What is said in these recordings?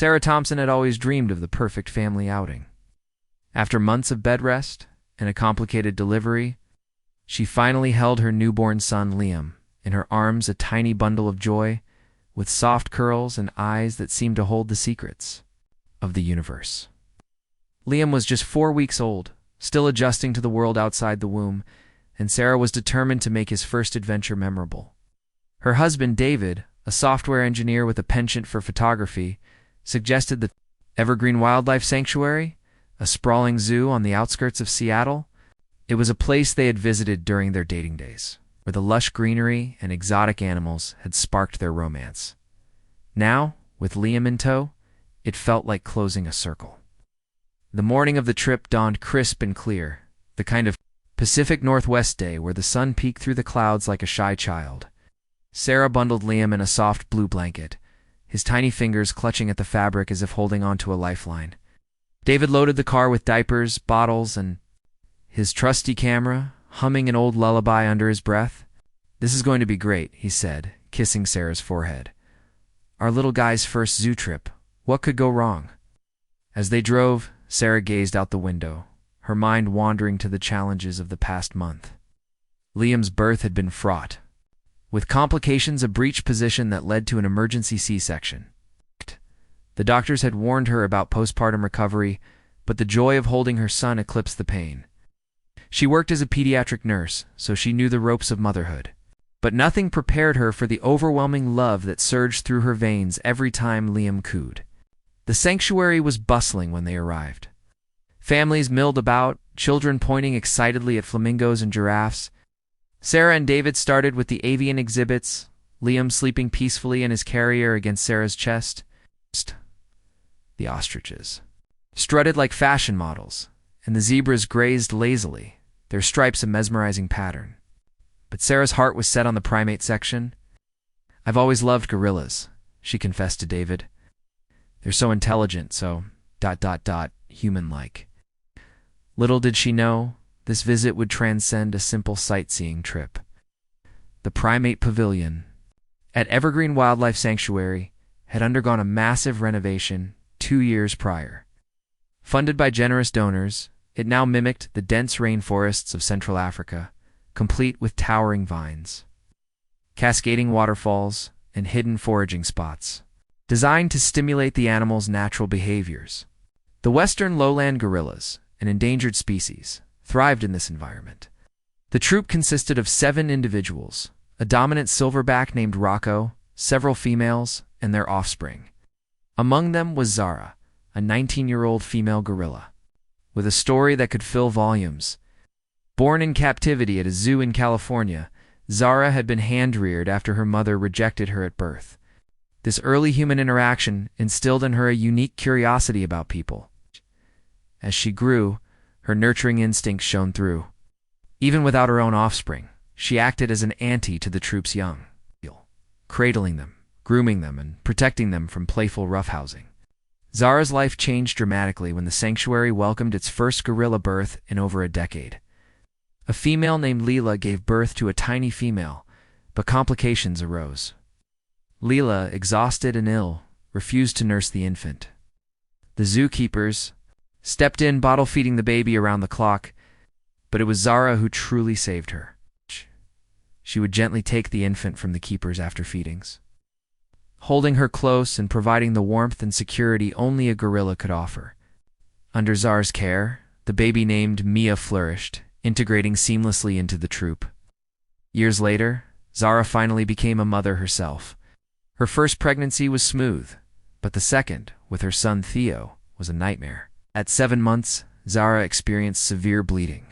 Sarah Thompson had always dreamed of the perfect family outing. After months of bed rest and a complicated delivery, she finally held her newborn son Liam in her arms, a tiny bundle of joy with soft curls and eyes that seemed to hold the secrets of the universe. Liam was just 4 weeks old, still adjusting to the world outside the womb, and Sarah was determined to make his first adventure memorable. Her husband, David, a software engineer with a penchant for photography, suggested the Evergreen Wildlife Sanctuary, a sprawling zoo on the outskirts of Seattle. It was a place they had visited during their dating days, where the lush greenery and exotic animals had sparked their romance. Now, with Liam in tow, it felt like closing a circle. The morning of the trip dawned crisp and clear, the kind of Pacific Northwest day where the sun peeked through the clouds like a shy child. Sarah bundled Liam in a soft blue blanket, his tiny fingers clutching at the fabric as if holding onto a lifeline. David loaded the car with diapers, bottles, and his trusty camera, humming an old lullaby under his breath. "This is going to be great," he said, kissing Sarah's forehead. "Our little guy's first zoo trip. What could go wrong?" As they drove, Sarah gazed out the window, her mind wandering to the challenges of the past month. Liam's birth had been fraught, with complications, a breech position that led to an emergency C-section. The doctors had warned her about postpartum recovery, but the joy of holding her son eclipsed the pain. She worked as a pediatric nurse, so she knew the ropes of motherhood. But nothing prepared her for the overwhelming love that surged through her veins every time Liam cooed. The sanctuary was bustling when they arrived. Families milled about, children pointing excitedly at flamingos and giraffes. Sarah and David started with the avian exhibits, Liam sleeping peacefully in his carrier against Sarah's chest. The ostriches strutted like fashion models, and the zebras grazed lazily, their stripes a mesmerizing pattern. But Sarah's heart was set on the primate section. "I've always loved gorillas," she confessed to David. "They're so intelligent, so ... human-like." Little did she know, this visit would transcend a simple sightseeing trip. The primate pavilion at Evergreen Wildlife Sanctuary had undergone a massive renovation 2 years prior. Funded by generous donors, it now mimicked the dense rainforests of Central Africa, complete with towering vines, cascading waterfalls, and hidden foraging spots, designed to stimulate the animals' natural behaviors. The western lowland gorillas, an endangered species, thrived in this environment. The troop consisted of 7 individuals, a dominant silverback named Rocco, several females, and their offspring. Among them was Zara, a 19-year-old female gorilla, with a story that could fill volumes. Born in captivity at a zoo in California, Zara had been hand-reared after her mother rejected her at birth. This early human interaction instilled in her a unique curiosity about people. As she grew, her nurturing instincts shone through. Even without her own offspring, she acted as an auntie to the troop's young, cradling them, grooming them, and protecting them from playful roughhousing. Zara's life changed dramatically when the sanctuary welcomed its first gorilla birth in over a decade. A female named Leela gave birth to a tiny female, but complications arose. Leela, exhausted and ill, refused to nurse the infant. The zookeepers stepped in, bottle-feeding the baby around the clock, but it was Zara who truly saved her. She would gently take the infant from the keepers after feedings, holding her close and providing the warmth and security only a gorilla could offer. Under Zara's care, the baby named Mia flourished, integrating seamlessly into the troop. Years later, Zara finally became a mother herself. Her first pregnancy was smooth, but the second, with her son Theo, was a nightmare. At 7 months, Zara experienced severe bleeding.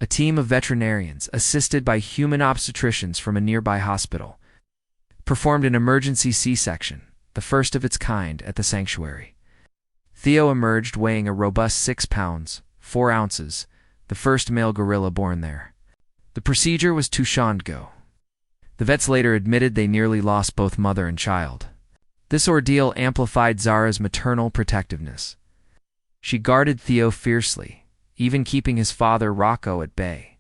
A team of veterinarians, assisted by human obstetricians from a nearby hospital, performed an emergency C-section, the first of its kind at the sanctuary. Theo emerged weighing a robust 6 pounds, 4 ounces, the first male gorilla born there. The procedure was touche and go. The vets later admitted they nearly lost both mother and child. This ordeal amplified Zara's maternal protectiveness. She guarded Theo fiercely, even keeping his father Rocco at bay.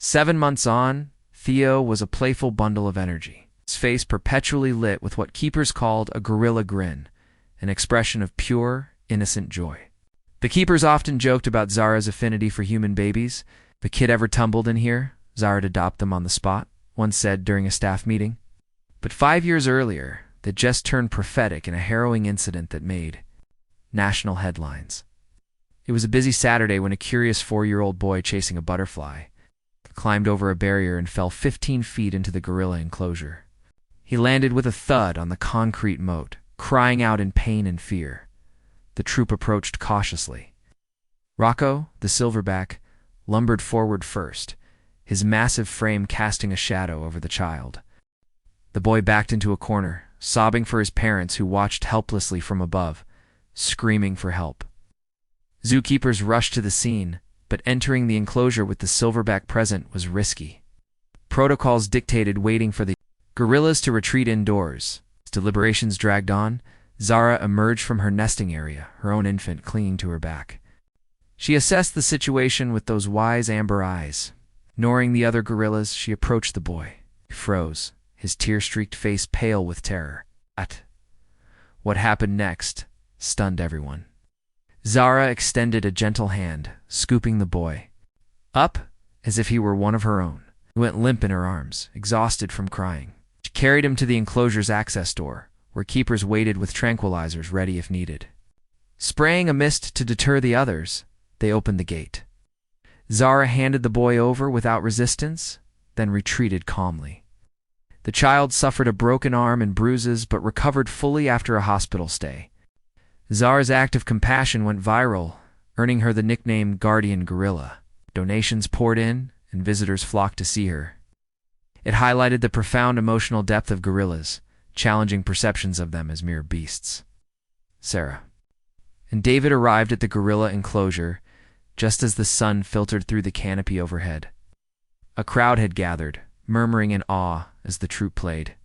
7 months on, Theo was a playful bundle of energy, his face perpetually lit with what keepers called a gorilla grin, an expression of pure, innocent joy. The keepers often joked about Zara's affinity for human babies. If a kid ever tumbled in here, Zara'd adopt them on the spot, one said during a staff meeting. But 5 years earlier, they'd just turned prophetic in a harrowing incident that made national headlines. It was a busy Saturday when a curious 4-year-old boy chasing a butterfly climbed over a barrier and fell 15 feet into the gorilla enclosure. He landed with a thud on the concrete moat, crying out in pain and fear. The troop approached cautiously. Rocco, the silverback, lumbered forward first, his massive frame casting a shadow over the child. The boy backed into a corner, sobbing for his parents who watched helplessly from above, screaming for help. Zookeepers rushed to the scene, but entering the enclosure with the silverback present was risky. Protocols dictated waiting for the gorillas to retreat indoors. As deliberations dragged on, Zara emerged from her nesting area, her own infant clinging to her back. She assessed the situation with those wise amber eyes. Ignoring the other gorillas, she approached the boy. He froze, his tear-streaked face pale with terror. What happened next stunned everyone. Zara extended a gentle hand, scooping the boy up as if he were one of her own. He went limp in her arms, exhausted from crying. She carried him to the enclosure's access door, where keepers waited with tranquilizers ready if needed. Spraying a mist to deter the others, they opened the gate. Zara handed the boy over without resistance, then retreated calmly. The child suffered a broken arm and bruises but recovered fully after a hospital stay. Zara's act of compassion went viral, earning her the nickname Guardian Gorilla. Donations poured in, and visitors flocked to see her. It highlighted the profound emotional depth of gorillas, challenging perceptions of them as mere beasts. Sarah and David arrived at the gorilla enclosure just as the sun filtered through the canopy overhead. A crowd had gathered, murmuring in awe as the troupe played.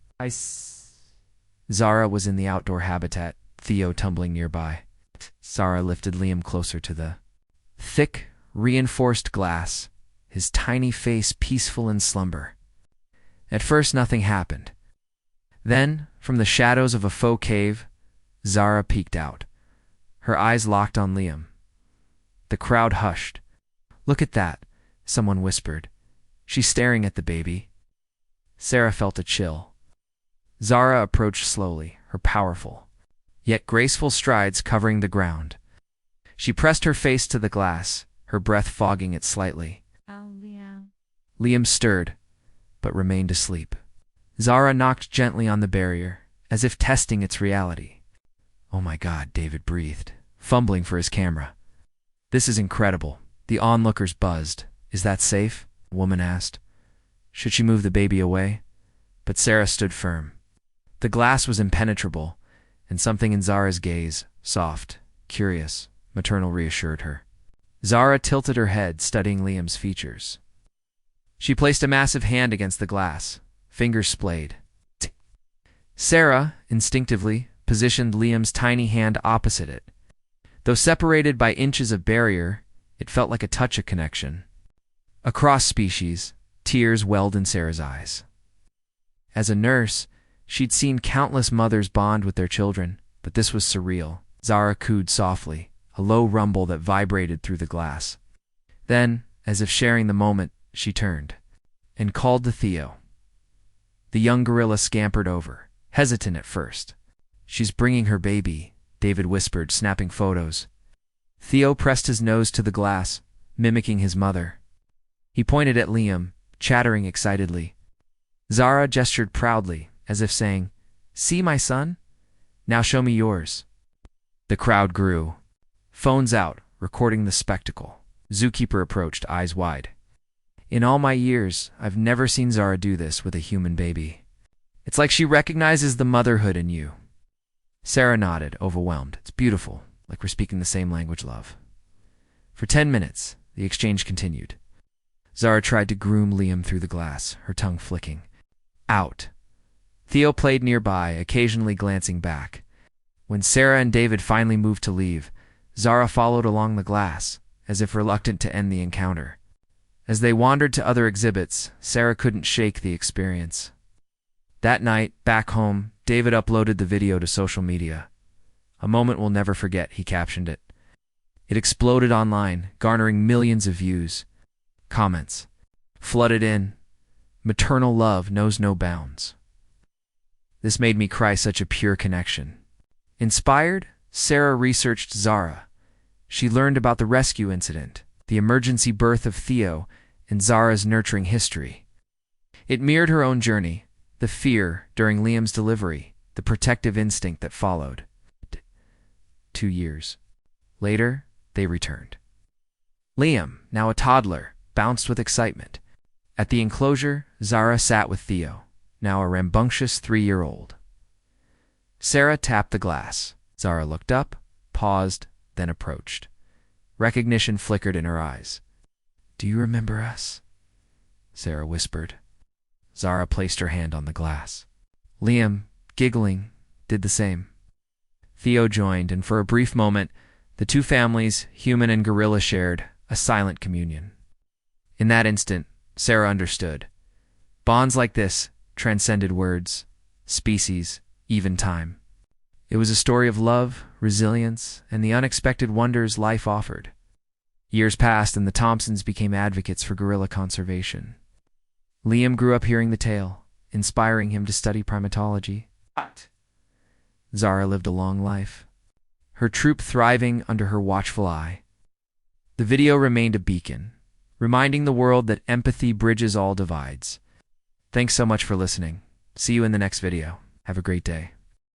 Zara was in the outdoor habitat, Theo tumbling nearby. Zara lifted Liam closer to the thick, reinforced glass, his tiny face peaceful in slumber. At first nothing happened. Then, from the shadows of a faux cave, Zara peeked out, her eyes locked on Liam. The crowd hushed. "Look at that," someone whispered. "She's staring at the baby." Sarah felt a chill. Zara approached slowly, her powerful, yet graceful strides covering the ground. She pressed her face to the glass, her breath fogging it slightly. Liam stirred, but remained asleep. Zara knocked gently on the barrier, as if testing its reality. "Oh my God," David breathed, fumbling for his camera. "This is incredible." The onlookers buzzed. "Is that safe?" the woman asked. Should she move the baby away? But Sarah stood firm. The glass was impenetrable, and something in Zara's gaze, soft, curious, maternal, reassured her. Zara tilted her head, studying Liam's features. She placed a massive hand against the glass, fingers splayed. Sarah, instinctively, positioned Liam's tiny hand opposite it. Though separated by inches of barrier, it felt like a touch of connection. Across species, tears welled in Sarah's eyes. As a nurse, she'd seen countless mothers bond with their children, but this was surreal. Zara cooed softly, a low rumble that vibrated through the glass. Then, as if sharing the moment, she turned and called to Theo. The young gorilla scampered over, hesitant at first. "She's bringing her baby," David whispered, snapping photos. Theo pressed his nose to the glass, mimicking his mother. He pointed at Liam, chattering excitedly. Zara gestured proudly, as if saying, "See my son? Now show me yours." The crowd grew. Phones out, recording the spectacle. Zookeeper approached, eyes wide. "In all my years, I've never seen Zara do this with a human baby. It's like she recognizes the motherhood in you." Sarah nodded, overwhelmed. "It's beautiful, like we're speaking the same language, love." For 10 minutes, the exchange continued. Zara tried to groom Liam through the glass, her tongue flicking. Out. Theo played nearby, occasionally glancing back. When Sarah and David finally moved to leave, Zara followed along the glass, as if reluctant to end the encounter. As they wandered to other exhibits, Sarah couldn't shake the experience. That night, back home, David uploaded the video to social media. A moment we'll never forget, he captioned it. It exploded online, garnering millions of views. Comments flooded in. Maternal love knows no bounds. This made me cry, such a pure connection. Inspired, Sarah researched Zara. She learned about the rescue incident, the emergency birth of Theo, and Zara's nurturing history. It mirrored her own journey, the fear during Liam's delivery, the protective instinct that followed. 2 years later, they returned. Liam, now a toddler, bounced with excitement. At the enclosure, Zara sat with Theo, now a rambunctious 3-year-old. Sarah tapped the glass. Zara looked up, paused, then approached. Recognition flickered in her eyes. "Do you remember us?" Sarah whispered. Zara placed her hand on the glass. Liam, giggling, did the same. Theo joined, and for a brief moment, the two families, human and gorilla, shared a silent communion. In that instant, Sarah understood. Bonds like this transcended words, species, even time. It was a story of love, resilience, and the unexpected wonders life offered. Years passed, and the Thompsons became advocates for gorilla conservation. Liam grew up hearing the tale, inspiring him to study primatology. Zara lived a long life, her troop thriving under her watchful eye. The video remained a beacon, reminding the world that empathy bridges all divides. Thanks so much for listening. See you in the next video. Have a great day.